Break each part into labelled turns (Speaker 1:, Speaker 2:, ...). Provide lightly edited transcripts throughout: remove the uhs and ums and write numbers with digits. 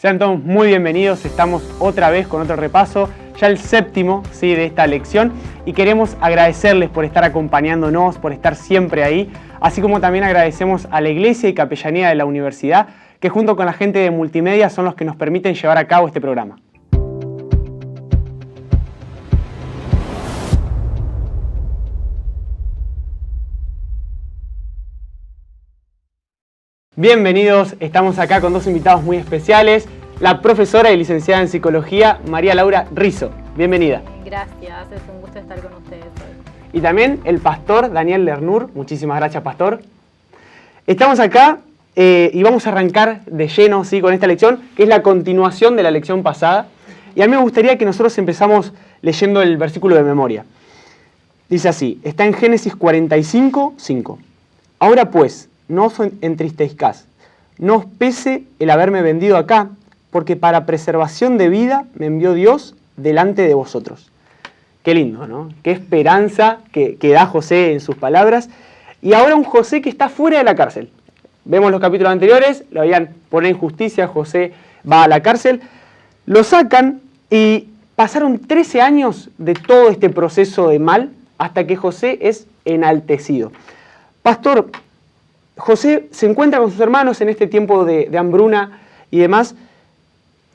Speaker 1: Sean todos muy bienvenidos, estamos otra vez con otro repaso, ya el séptimo de esta lección, y queremos agradecerles por estar acompañándonos, por estar siempre ahí, así como también agradecemos a la Iglesia y Capellanía de la Universidad, que junto con la gente de Multimedia son los que nos permiten llevar a cabo este programa. Bienvenidos, estamos acá con dos invitados muy especiales, la profesora y licenciada en Psicología María Laura Rizzo. Bienvenida.
Speaker 2: Gracias, es un gusto estar con ustedes hoy.
Speaker 1: Y también el pastor Daniel Lernur. Muchísimas gracias, pastor. Estamos acá y vamos a arrancar de lleno con esta lección, que es la continuación de la lección pasada. Y a mí me gustaría que nosotros empezamos leyendo el versículo de memoria. Dice así, está en Génesis 45, 5. Ahora pues, no os entristezcáis, no os pese el haberme vendido acá, porque para preservación de vida me envió Dios delante de vosotros. Qué lindo, ¿no? Qué esperanza que da José en sus palabras. Y ahora un José que está fuera de la cárcel. Vemos los capítulos anteriores, lo habían por injusticia, José va a la cárcel, lo sacan y pasaron 13 años de todo este proceso de mal hasta que José es enaltecido. Pastor, José se encuentra con sus hermanos en este tiempo de hambruna y demás,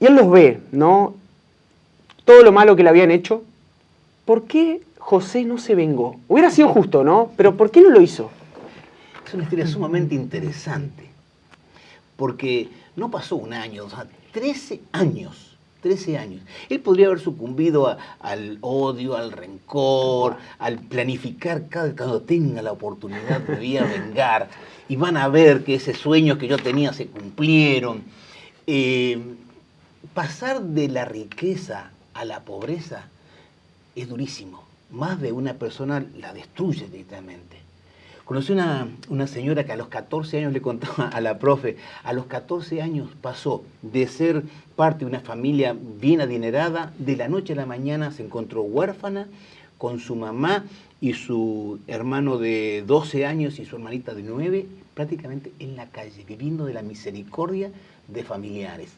Speaker 1: y él los ve, ¿no? Todo lo malo que le habían hecho. ¿Por qué José no se vengó? Hubiera sido justo, ¿no? Pero ¿por qué no lo hizo?
Speaker 3: Es una historia sumamente interesante, porque no pasó un año, o sea, 13 años. 13 años. Él podría haber sucumbido al odio, al rencor, al planificar cuando tenga la oportunidad me voy a vengar y van a ver que esos sueños que yo tenía se cumplieron. Pasar de la riqueza a la pobreza es durísimo. Más de una persona la destruye directamente. Conocí una señora que a los 14 años le contaba a la profe, a los 14 años pasó de ser parte de una familia bien adinerada, de la noche a la mañana se encontró huérfana con su mamá y su hermano de 12 años y su hermanita de 9, prácticamente en la calle, viviendo de la misericordia de familiares.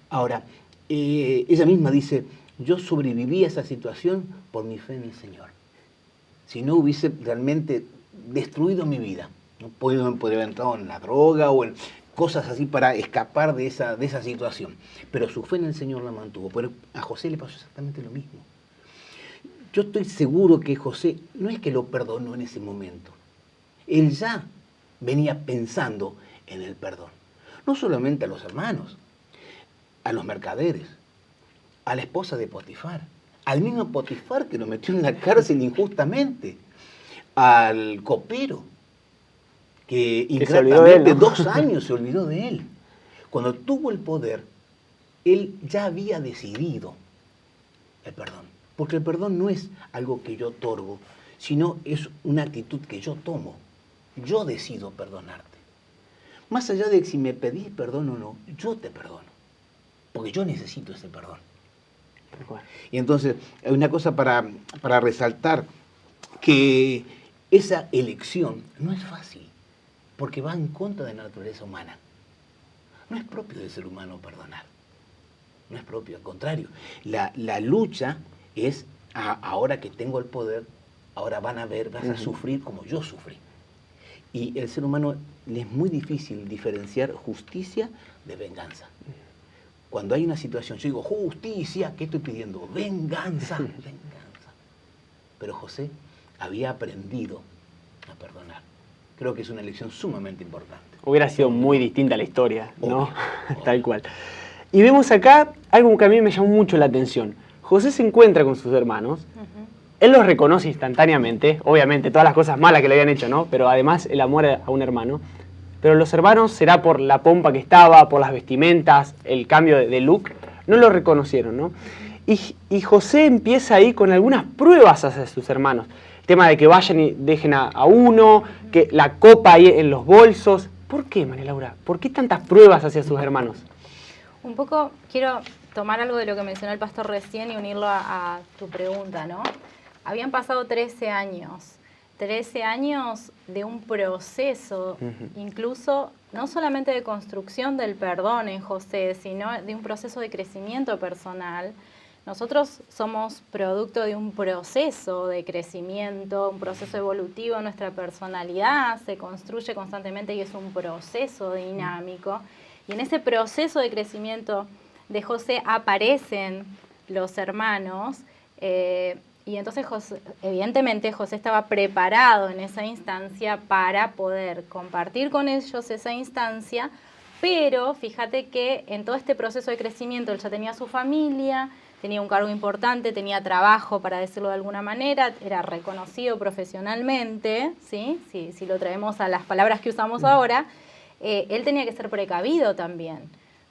Speaker 3: Ahora, ella misma dice, yo sobreviví a esa situación por mi fe en el Señor. Si no hubiese realmente destruido mi vida, no podría haber entrado en la droga o en cosas así para escapar de esa situación. Pero su fe en el Señor la mantuvo. Pero a José le pasó exactamente lo mismo. Yo estoy seguro que José no es que lo perdonó en ese momento. Él ya venía pensando en el perdón. No solamente a los hermanos, a los mercaderes, a la esposa de Potifar, al mismo Potifar que lo metió en la cárcel injustamente, al copero, que ingratamente 2 años se olvidó de él. Cuando tuvo el poder, él ya había decidido el perdón. Porque el perdón no es algo que yo otorgo, sino es una actitud que yo tomo. Yo decido perdonarte. Más allá de si me pedís perdón o no, yo te perdono. Porque yo necesito ese perdón. Y entonces, hay una cosa para resaltar, que esa elección no es fácil, porque va en contra de la naturaleza humana. No es propio del ser humano perdonar. No es propio, al contrario. La lucha es, ahora que tengo el poder, ahora van a ver, vas a sufrir como yo sufrí. Y el ser humano le es muy difícil diferenciar justicia de venganza. Cuando hay una situación, yo digo, justicia, ¿qué estoy pidiendo? Venganza, venganza. Pero José había aprendido a perdonar. Creo que es una lección sumamente importante.
Speaker 1: Hubiera sido muy distinta la historia, ¿no? Obvio. Tal cual. Y vemos acá algo que a mí me llamó mucho la atención. José se encuentra con sus hermanos. Él los reconoce instantáneamente, obviamente, todas las cosas malas que le habían hecho, ¿no? Pero además el amor a un hermano. Pero los hermanos, será por la pompa que estaba, por las vestimentas, el cambio de look, no lo reconocieron, ¿no? Y José empieza ahí con algunas pruebas hacia sus hermanos. El tema de que vayan y dejen a uno, que la copa ahí en los bolsos. ¿Por qué, María Laura? ¿Por qué tantas pruebas hacia sus hermanos?
Speaker 2: Un poco quiero tomar algo de lo que mencionó el pastor recién y unirlo a tu pregunta, ¿no? Habían pasado 13 años. 13 años de un proceso, incluso no solamente de construcción del perdón en José, sino de un proceso de crecimiento personal. Nosotros somos producto de un proceso de crecimiento, un proceso evolutivo. Nuestra personalidad se construye constantemente y es un proceso dinámico. Y en ese proceso de crecimiento de José aparecen los hermanos, y entonces evidentemente José estaba preparado en esa instancia para poder compartir con ellos esa instancia, pero fíjate que en todo este proceso de crecimiento él ya tenía su familia, tenía un cargo importante, tenía trabajo, para decirlo de alguna manera, era reconocido profesionalmente, ¿sí? Si lo traemos a las palabras que usamos ahora, él tenía que ser precavido también,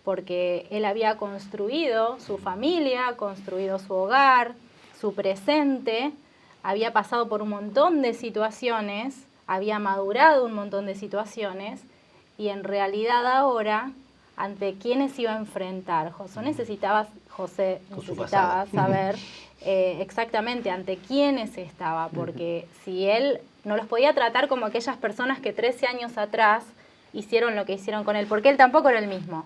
Speaker 2: porque él había construido su familia, construido su hogar, su presente, había pasado por un montón de situaciones, había madurado un montón de situaciones, y en realidad ahora, ¿ante quiénes iba a enfrentar? José necesitaba saber exactamente ante quiénes estaba, porque si él no los podía tratar como aquellas personas que 13 años atrás hicieron lo que hicieron con él, porque él tampoco era el mismo.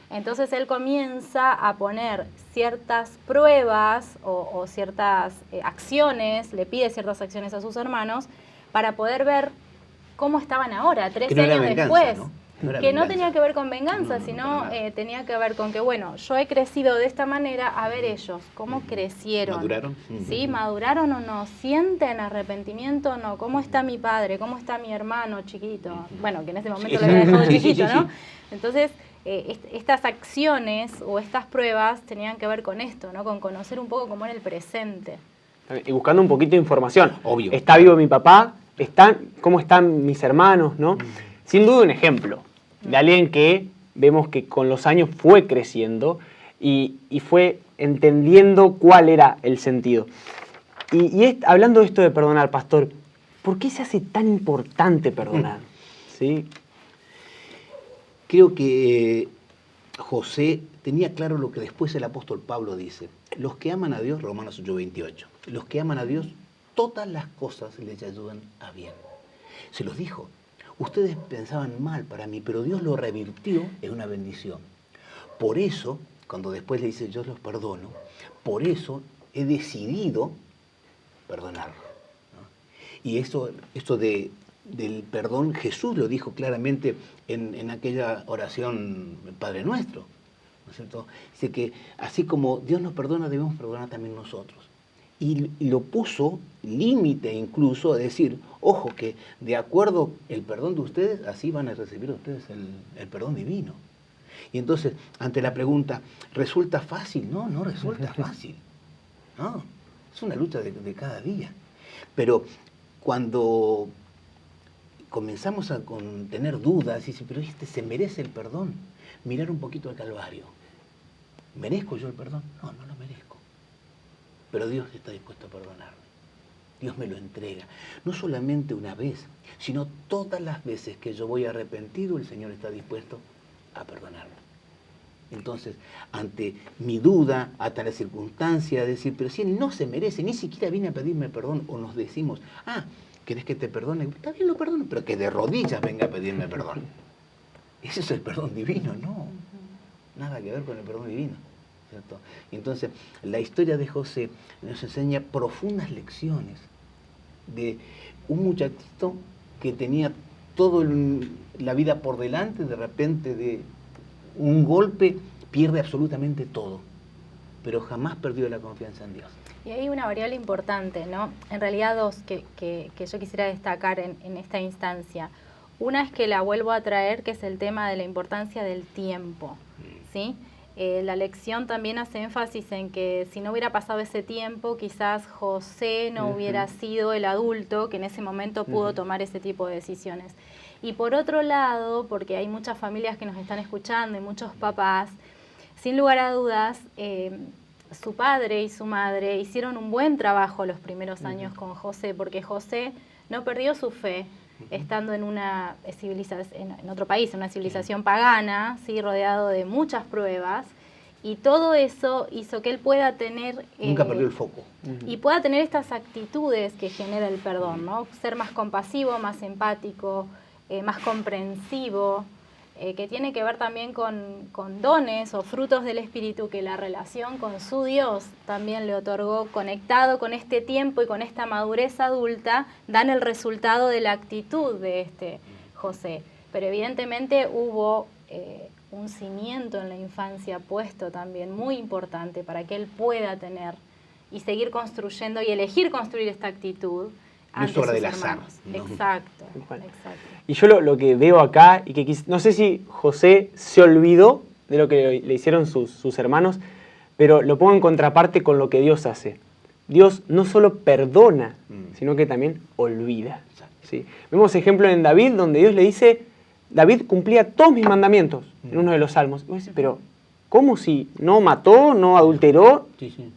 Speaker 2: Entonces él comienza a poner ciertas pruebas o ciertas acciones, le pide ciertas acciones a sus hermanos para poder ver cómo estaban ahora, 13 años después. Que no tenía que ver con venganza, sino tenía que ver con que, bueno, yo he crecido de esta manera, a ver ellos, ¿cómo crecieron?
Speaker 3: ¿Maduraron?
Speaker 2: ¿Sí? ¿Maduraron o no? ¿Sienten arrepentimiento o no? ¿Cómo está mi padre? ¿Cómo está mi hermano chiquito? Bueno, que en ese momento lo había dejado chiquito, ¿no? Entonces, estas acciones o estas pruebas tenían que ver con esto, ¿no? Con conocer un poco cómo era el presente.
Speaker 1: Y buscando un poquito de información.
Speaker 3: Obvio.
Speaker 1: ¿Está vivo mi papá? ¿Cómo están mis hermanos? ¿No? Sin duda un ejemplo de alguien que vemos que con los años fue creciendo y fue entendiendo cuál era el sentido. Y hablando de esto de perdonar, pastor, ¿por qué se hace tan importante perdonar? ¿Sí?
Speaker 3: Creo que José tenía claro lo que después el apóstol Pablo dice. Los que aman a Dios, Romanos 8:28, los que aman a Dios, todas las cosas les ayudan a bien. Se los dijo. Ustedes pensaban mal para mí, pero Dios lo revirtió en una bendición. Por eso, cuando después le dice yo los perdono, por eso he decidido perdonarlo, ¿no? Y esto del perdón, Jesús lo dijo claramente en aquella oración Padre Nuestro, ¿no es cierto? Dice que así como Dios nos perdona, debemos perdonar también nosotros. Y lo puso límite incluso a decir, ojo, que de acuerdo el perdón de ustedes, así van a recibir ustedes el perdón divino. Y entonces, ante la pregunta, ¿resulta fácil? No, no resulta fácil. No, es una lucha de cada día. Pero cuando comenzamos a tener dudas, y decir, pero se merece el perdón, mirar un poquito al Calvario. ¿Merezco yo el perdón? No, no lo merezco. Pero Dios está dispuesto a perdonarme. Dios me lo entrega. No solamente una vez, sino todas las veces que yo voy arrepentido, el Señor está dispuesto a perdonarme. Entonces, ante mi duda, ante la circunstancia, de decir, pero si Él no se merece, ni siquiera viene a pedirme perdón, o nos decimos, ¿querés que te perdone? Está bien, lo perdono, pero que de rodillas venga a pedirme perdón. Ese es el perdón divino, no. Nada que ver con el perdón divino. ¿Cierto? Y entonces, la historia de José nos enseña profundas lecciones de un muchachito que tenía toda la vida por delante, de repente de un golpe pierde absolutamente todo, pero jamás perdió la confianza en Dios.
Speaker 2: Y hay una variable importante, ¿no? En realidad dos que yo quisiera destacar en esta instancia. Una es que la vuelvo a traer, que es el tema de la importancia del tiempo, ¿sí? La lección también hace énfasis en que si no hubiera pasado ese tiempo, quizás José no hubiera sido el adulto que en ese momento pudo tomar ese tipo de decisiones. Y por otro lado, porque hay muchas familias que nos están escuchando y muchos papás, sin lugar a dudas, su padre y su madre hicieron un buen trabajo los primeros años con José, porque José no perdió su fe estando en una civilización, en otro país, en una civilización pagana, ¿sí? Rodeado de muchas pruebas, Y todo eso hizo que él pueda tener...
Speaker 3: Nunca perdió el foco.
Speaker 2: Y pueda tener estas actitudes que genera el perdón, ¿no? Ser más compasivo, más empático, más comprensivo, que tiene que ver también con dones o frutos del Espíritu que la relación con su Dios también le otorgó, conectado con este tiempo y con esta madurez adulta, dan el resultado de la actitud de este José. Pero evidentemente hubo un cimiento en la infancia puesto también muy importante para que él pueda tener y seguir construyendo y elegir construir esta actitud.
Speaker 3: No es obra del azar, ¿no?
Speaker 2: Exacto,
Speaker 1: Bueno.
Speaker 2: exacto.
Speaker 1: Y yo lo que veo acá, y que no sé si José se olvidó de lo que le hicieron sus hermanos, pero lo pongo en contraparte con lo que Dios hace. Dios no solo perdona, sino que también olvida. ¿Sí? Vemos ejemplo en David, donde Dios le dice, David cumplía todos mis mandamientos, en uno de los salmos. Y vos decís, pero ¿cómo si no mató, no adulteró?
Speaker 3: Sí, sí.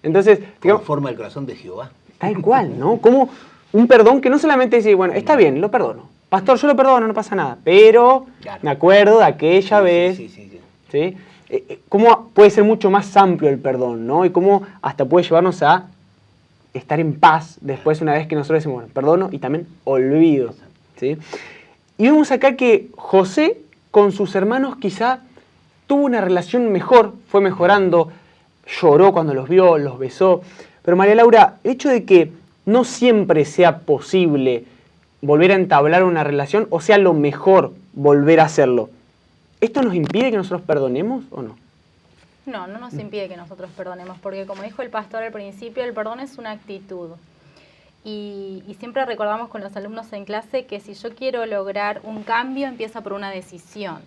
Speaker 1: Entonces, digamos,
Speaker 3: Conforme al corazón de Jehová.
Speaker 1: tal cual, ¿no? Como un perdón que no solamente dice, bueno, está bien, lo perdono. Pastor, yo lo perdono, no pasa nada. Pero
Speaker 3: Claro.
Speaker 1: me acuerdo de aquella vez.
Speaker 3: Sí.
Speaker 1: ¿Sí? Cómo puede ser mucho más amplio el perdón, ¿no? Y cómo hasta puede llevarnos a estar en paz después, una vez que nosotros decimos, bueno, perdono y también olvido. ¿Sí? Y vemos acá que José con sus hermanos quizá tuvo una relación mejor, fue mejorando, lloró cuando los vio, los besó. Pero María Laura, el hecho de que no siempre sea posible volver a entablar una relación, o sea, lo mejor volver a hacerlo, ¿esto nos impide que nosotros perdonemos o no?
Speaker 2: No, no nos impide que nosotros perdonemos, porque como dijo el pastor al principio, el perdón es una actitud. Y siempre recordamos con los alumnos en clase que si yo quiero lograr un cambio, empieza por una decisión.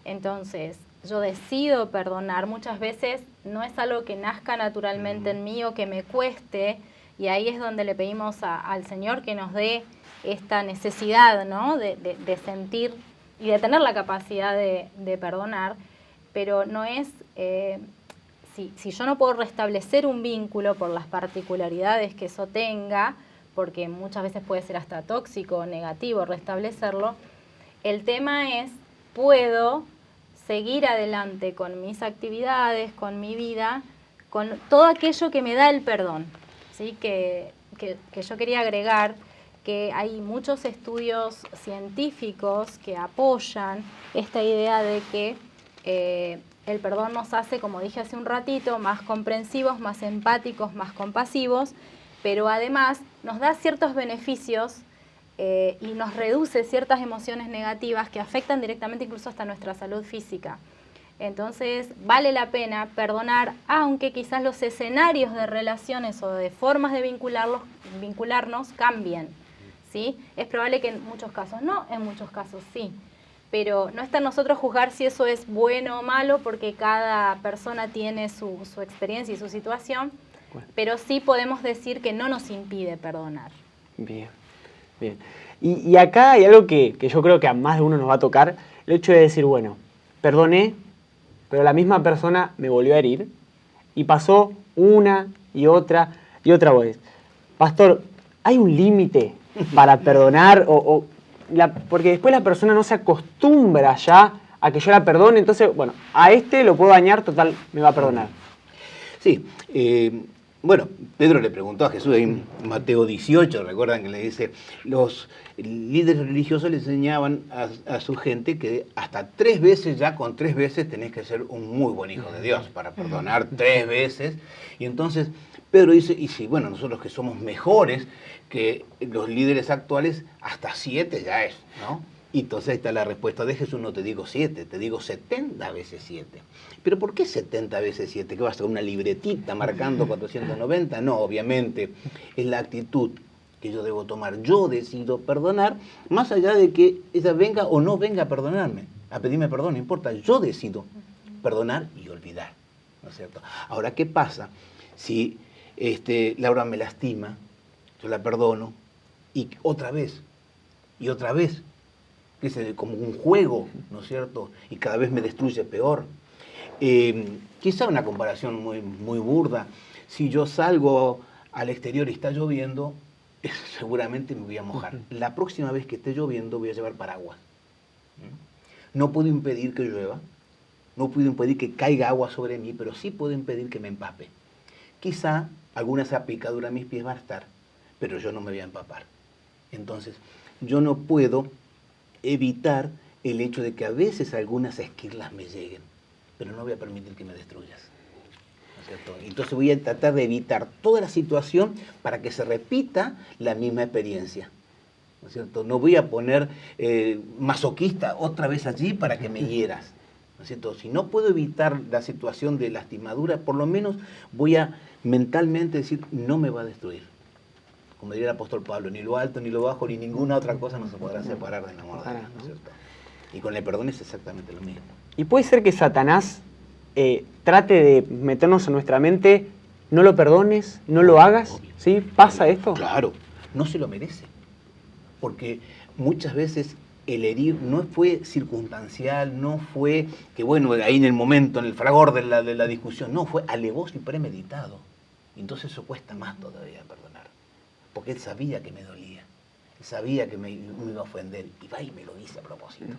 Speaker 2: Entonces, yo decido perdonar. Muchas veces no es algo que nazca naturalmente en mí o que me cueste, y ahí es donde le pedimos al Señor que nos dé esta necesidad, ¿no? de sentir y de tener la capacidad de perdonar, pero no es... Si yo no puedo restablecer un vínculo por las particularidades que eso tenga, porque muchas veces puede ser hasta tóxico o negativo restablecerlo, el tema es, puedo seguir adelante con mis actividades, con mi vida, con todo aquello que me da el perdón. ¿Sí? Que yo quería agregar que hay muchos estudios científicos que apoyan esta idea de que el perdón nos hace, como dije hace un ratito, más comprensivos, más empáticos, más compasivos, pero además nos da ciertos beneficios y nos reduce ciertas emociones negativas que afectan directamente incluso hasta nuestra salud física. Entonces, vale la pena perdonar, aunque quizás los escenarios de relaciones o de formas de vincularnos cambien, ¿sí? Es probable que en muchos casos no, en muchos casos sí. Pero no está en nosotros juzgar si eso es bueno o malo, porque cada persona tiene su experiencia y su situación, bueno, pero sí podemos decir que no nos impide perdonar.
Speaker 1: Bien, bien. Y acá hay algo que yo creo que a más de uno nos va a tocar, el hecho de decir, bueno, perdoné, pero la misma persona me volvió a herir, y pasó una y otra vez. Pastor, ¿hay un límite para perdonar porque después la persona no se acostumbra ya a que yo la perdone, entonces, bueno, a este lo puedo dañar, total, me va a perdonar?
Speaker 3: Sí, bueno, Pedro le preguntó a Jesús en Mateo 18, recuerdan que le dice, los líderes religiosos le enseñaban a su gente que hasta 3 veces, ya con 3 veces tenés que ser un muy buen hijo de Dios para perdonar 3 veces, y entonces Pedro dice, y si, bueno, nosotros que somos mejores que los líderes actuales, hasta 7 ya es, ¿no? Y entonces está la respuesta de Jesús, no te digo 7, te digo 70 veces 7. ¿Pero por qué 70 veces 7? ¿Qué vas a hacer una libretita marcando 490? No, obviamente, es la actitud que yo debo tomar. Yo decido perdonar, más allá de que ella venga o no venga a perdonarme, a pedirme perdón, no importa, yo decido perdonar y olvidar, ¿no es cierto? Ahora, ¿qué pasa si Laura me lastima, yo la perdono, y otra vez, que es como un juego, ¿no es cierto? Y cada vez me destruye peor. Quizá una comparación muy burda. Si yo salgo al exterior y está lloviendo, seguramente me voy a mojar. La próxima vez que esté lloviendo voy a llevar paraguas. No puedo impedir que llueva, No puedo impedir que caiga agua sobre mí, pero sí puedo impedir que me empape. Quizá alguna esa picadura a mis pies va a estar, pero yo no me voy a empapar. Entonces, yo no puedo evitar el hecho de que a veces algunas esquirlas me lleguen, pero no voy a permitir que me destruyas. ¿No es cierto? Entonces voy a tratar de evitar toda la situación para que se repita la misma experiencia. ¿No es cierto? No voy a poner masoquista otra vez allí para que me hieras. ¿No es cierto? Si no puedo evitar la situación de lastimadura, por lo menos voy a mentalmente decir, no me va a destruir. Como diría el apóstol Pablo, ni lo alto, ni lo bajo, ni ninguna otra cosa nos podrá separar del amor de Dios. ¿No es cierto? Y con el perdón es exactamente lo mismo.
Speaker 1: Y puede ser que Satanás trate de meternos en nuestra mente, no lo perdones, no lo hagas,
Speaker 3: Obvio.
Speaker 1: ¿sí? ¿Pasa esto?
Speaker 3: Claro, no se lo merece. Porque muchas veces el herir no fue circunstancial, no fue que, bueno, ahí en el momento, en el fragor de la discusión, no, fue alevoso y premeditado. Entonces eso cuesta más todavía perdonar. Porque él sabía que me dolía, él sabía que me iba a ofender, y va y me lo dice a propósito.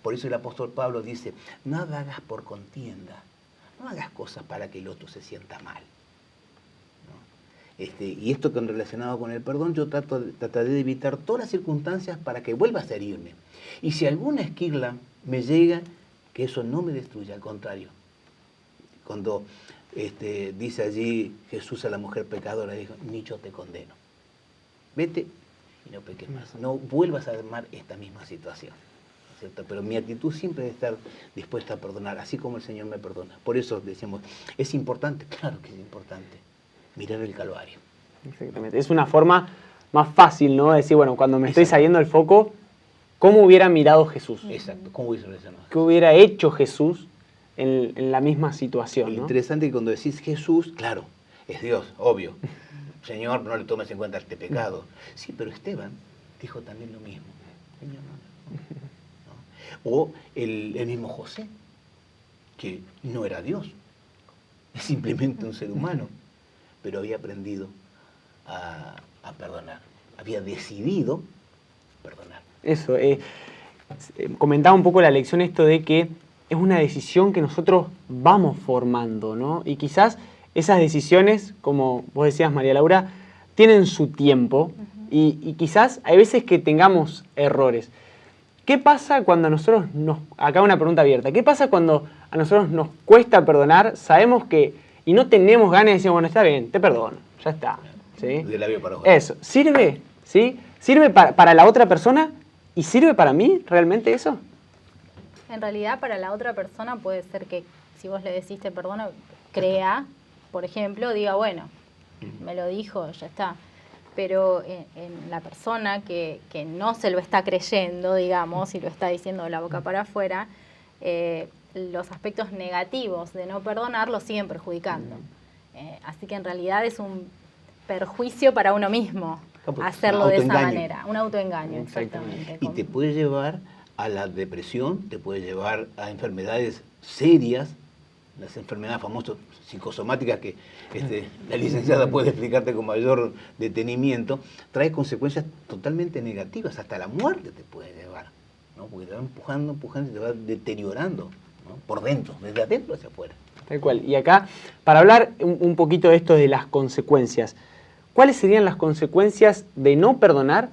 Speaker 3: Por eso el apóstol Pablo dice, nada hagas por contienda, no hagas cosas para que el otro se sienta mal. Y esto que relacionado con el perdón, yo trataré de evitar todas las circunstancias para que vuelvas a herirme. Y si alguna esquirla me llega, que eso no me destruya, al contrario. Cuando dice allí Jesús a la mujer pecadora, dijo, ni yo te condeno. Vete y no peques más. No vuelvas a armar esta misma situación. ¿Cierto? Pero mi actitud siempre es estar dispuesta a perdonar, así como el Señor me perdona. Por eso decimos, ¿es importante? Claro que es importante. Mirar el Calvario.
Speaker 1: Exactamente. Es una forma más fácil, ¿no? De decir, bueno, cuando me estoy
Speaker 3: Exacto.
Speaker 1: saliendo del foco, ¿cómo hubiera mirado Jesús?
Speaker 3: Exacto. ¿Cómo hubiese reaccionado?
Speaker 1: ¿Qué hubiera hecho Jesús en la misma situación,
Speaker 3: Lo
Speaker 1: ¿no?
Speaker 3: interesante es que cuando decís Jesús, claro, es Dios, obvio. Señor, no le tomes en cuenta este pecado. Sí, pero Esteban dijo también lo mismo. Señor, no. O el mismo José, que no era Dios, es simplemente un ser humano, pero había aprendido a perdonar, había decidido perdonar.
Speaker 1: Eso, comentaba un poco la lección esto de que es una decisión que nosotros vamos formando, ¿no? Y quizás esas decisiones, como vos decías, María Laura, tienen su tiempo y quizás hay veces que tengamos errores. ¿Qué pasa cuando a nosotros acá una pregunta abierta, ¿qué pasa cuando a nosotros nos cuesta perdonar, sabemos que, y no tenemos ganas de decir, bueno, está bien, te perdono, ya está, ¿sí?
Speaker 3: De labio para ojo.
Speaker 1: Eso, ¿sirve? ¿Sí? ¿Sirve para la otra persona y sirve para mí realmente eso?
Speaker 2: En realidad, para la otra persona puede ser que si vos le decís te perdono, crea, por ejemplo, diga, bueno, me lo dijo, ya está. Pero en la persona que no se lo está creyendo, digamos, y lo está diciendo de la boca para afuera, los aspectos negativos de no perdonar lo siguen perjudicando. Así que en realidad es un perjuicio para uno mismo hacerlo de esa manera. Un autoengaño, exactamente.
Speaker 3: Y te puede llevar a la depresión, te puede llevar a enfermedades serias, las enfermedades famosas psicosomáticas que la licenciada puede explicarte con mayor detenimiento, trae consecuencias totalmente negativas, hasta la muerte te puede llevar, ¿no? Porque te va empujando y te va deteriorando, ¿no? Por dentro, desde adentro hacia afuera.
Speaker 1: Tal cual. Y acá, para hablar un poquito de esto de las consecuencias, ¿cuáles serían las consecuencias de no perdonar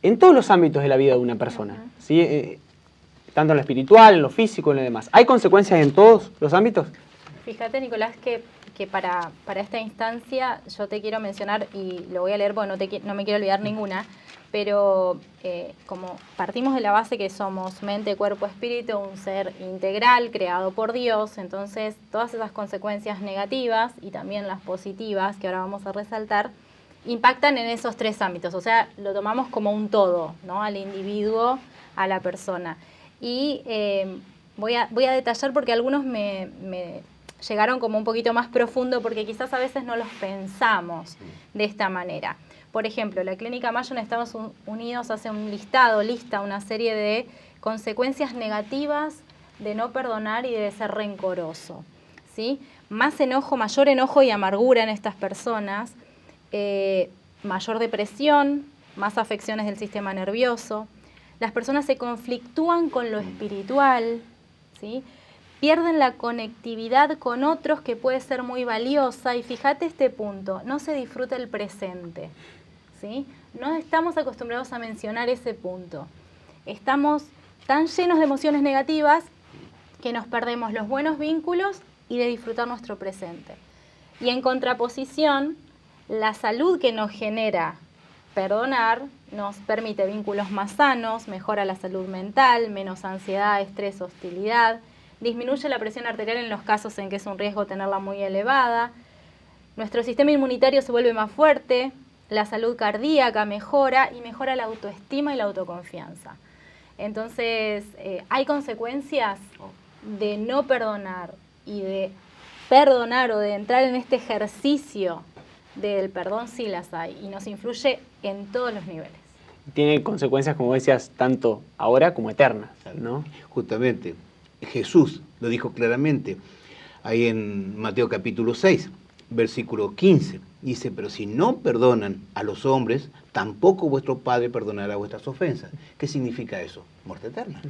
Speaker 1: en todos los ámbitos de la vida de una persona? ¿Sí? Tanto en lo espiritual, en lo físico, en lo demás. ¿Hay consecuencias en todos los ámbitos?
Speaker 2: Fíjate, Nicolás, que para esta instancia yo te quiero mencionar, y lo voy a leer porque no me quiero olvidar ninguna, pero como partimos de la base que somos mente, cuerpo, espíritu, un ser integral creado por Dios, entonces todas esas consecuencias negativas y también las positivas, que ahora vamos a resaltar, impactan en esos tres ámbitos. O sea, lo tomamos como un todo, ¿no? Al individuo, a la persona. Y voy a detallar porque algunos me llegaron como un poquito más profundo porque quizás a veces no los pensamos de esta manera. Por ejemplo, la Clínica Mayo en Estados Unidos hace lista una serie de consecuencias negativas de no perdonar y de ser rencoroso, ¿sí? Más enojo, mayor enojo y amargura en estas personas, mayor depresión, más afecciones del sistema nervioso. Las personas se conflictúan con lo espiritual, ¿sí? pierden la conectividad con otros que puede ser muy valiosa. Y fíjate este punto, no se disfruta el presente, ¿sí? No estamos acostumbrados a mencionar ese punto. Estamos tan llenos de emociones negativas que nos perdemos los buenos vínculos y de disfrutar nuestro presente. Y en contraposición, la salud que nos genera perdonar nos permite vínculos más sanos, mejora la salud mental, menos ansiedad, estrés, hostilidad, disminuye la presión arterial en los casos en que es un riesgo tenerla muy elevada, nuestro sistema inmunitario se vuelve más fuerte, la salud cardíaca mejora y mejora la autoestima y la autoconfianza. Entonces, hay consecuencias de no perdonar y de perdonar o de entrar en este ejercicio del perdón, sí las hay, y nos influye en todos los niveles.
Speaker 1: Tiene consecuencias, como decías, tanto ahora como eternas, ¿no?
Speaker 3: Justamente, Jesús lo dijo claramente, ahí en Mateo capítulo 6, versículo 15, dice, pero si no perdonan a los hombres, tampoco vuestro Padre perdonará vuestras ofensas. ¿Qué significa eso? Muerte eterna.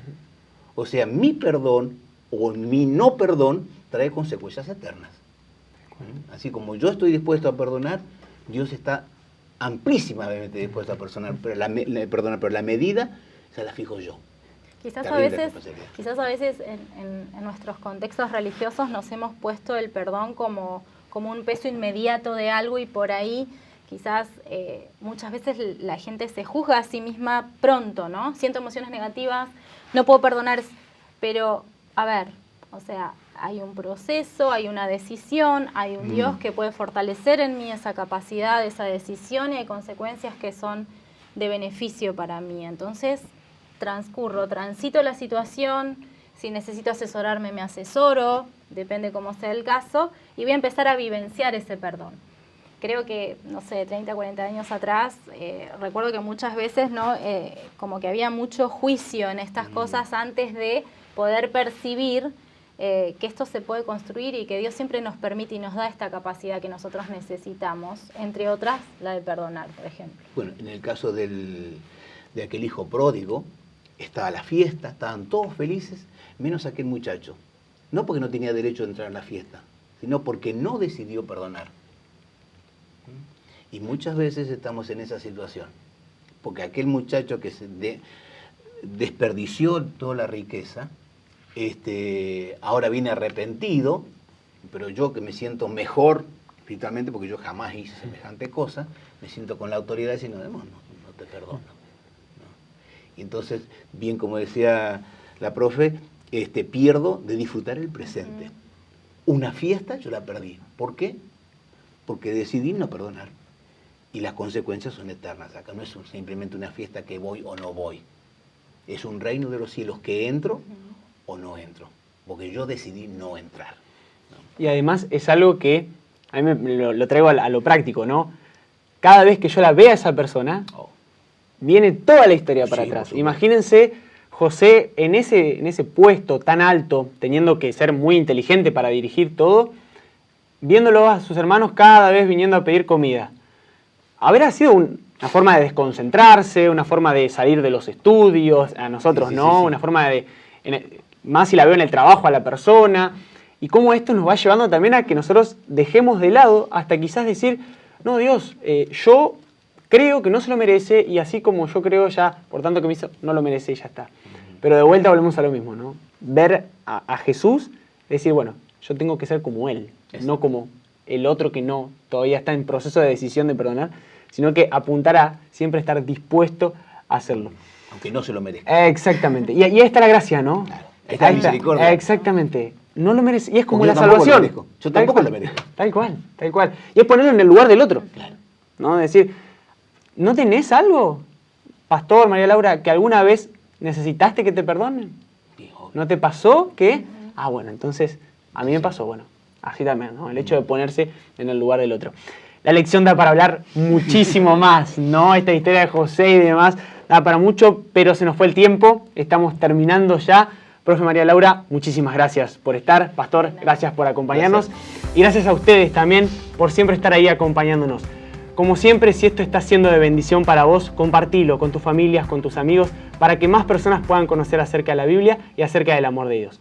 Speaker 3: O sea, mi perdón o mi no perdón trae consecuencias eternas. Así como yo estoy dispuesto a perdonar, Dios está amplísimamente dispuesto a perdonar, pero la medida se la fijo yo.
Speaker 2: Quizás a veces en nuestros contextos religiosos nos hemos puesto el perdón como un peso inmediato de algo y por ahí quizás muchas veces la gente se juzga a sí misma pronto, ¿no? Siento emociones negativas, no puedo perdonar, pero a ver, o sea, hay un proceso, hay una decisión, hay un Dios que puede fortalecer en mí esa capacidad, esa decisión y hay consecuencias que son de beneficio para mí. Entonces, transito la situación, si necesito asesorarme me asesoro, depende cómo sea el caso, y voy a empezar a vivenciar ese perdón. Creo que, no sé, 30, 40 años atrás, recuerdo que muchas veces, ¿no? Como que había mucho juicio en estas cosas antes de poder percibir que esto se puede construir y que Dios siempre nos permite y nos da esta capacidad que nosotros necesitamos, entre otras, la de perdonar, por ejemplo.
Speaker 3: Bueno, en el caso de aquel hijo pródigo, estaba la fiesta, estaban todos felices, menos aquel muchacho. No porque no tenía derecho a entrar a la fiesta, sino porque no decidió perdonar. Y muchas veces estamos en esa situación, porque aquel muchacho que desperdició toda la riqueza, ahora viene arrepentido, pero yo que me siento mejor espiritualmente, porque yo jamás hice semejante cosa, me siento con la autoridad diciendo, no te perdono. ¿No? Y entonces, bien como decía la profe, pierdo de disfrutar el presente. Una fiesta yo la perdí. ¿Por qué? Porque decidí no perdonar. Y las consecuencias son eternas. Acá no es simplemente una fiesta que voy o no voy. Es un reino de los cielos que entro o no entro, porque yo decidí no entrar, ¿no?
Speaker 1: Y además es algo que a mí lo traigo a lo práctico, ¿no? Cada vez que yo la vea a esa persona, viene toda la historia para atrás. Imagínense José en ese puesto tan alto, teniendo que ser muy inteligente para dirigir todo, viéndolo a sus hermanos cada vez viniendo a pedir comida. Habrá sido una forma de desconcentrarse, una forma de salir de los estudios, a nosotros sí. Una forma de... más si la veo en el trabajo a la persona, y cómo esto nos va llevando también a que nosotros dejemos de lado hasta quizás decir, no, Dios, yo creo que no se lo merece, y así como yo creo ya, por tanto que me hizo, no lo merece y ya está. Pero de vuelta volvemos a lo mismo, ¿no? Ver a Jesús, decir, bueno, yo tengo que ser como Él, no como el otro que no, todavía está en proceso de decisión de perdonar, sino que apuntar a siempre estar dispuesto a hacerlo.
Speaker 3: Aunque no se lo merezca.
Speaker 1: Exactamente. Y ahí está la gracia, ¿no?
Speaker 3: Claro. Está la misericordia.
Speaker 1: Exactamente. No lo merece. Y es como
Speaker 3: porque
Speaker 1: la salvación.
Speaker 3: Yo tampoco lo merezco.
Speaker 1: Tal cual, tal cual. Y es ponerlo en el lugar del otro.
Speaker 3: Claro.
Speaker 1: ¿No? Decir, ¿no tenés algo, Pastor, María Laura, que alguna vez necesitaste que te perdonen? ¿No te pasó que? Ah, bueno, entonces a mí me pasó. Bueno, así también, ¿no? El hecho de ponerse en el lugar del otro. La lección da para hablar muchísimo más, ¿no? Esta historia de José y demás da para mucho, pero se nos fue el tiempo. Estamos terminando ya. Profe María Laura, muchísimas gracias por estar. Pastor, gracias por acompañarnos. Gracias. Y gracias a ustedes también por siempre estar ahí acompañándonos. Como siempre, si esto está siendo de bendición para vos, compartilo con tus familias, con tus amigos, para que más personas puedan conocer acerca de la Biblia y acerca del amor de Dios.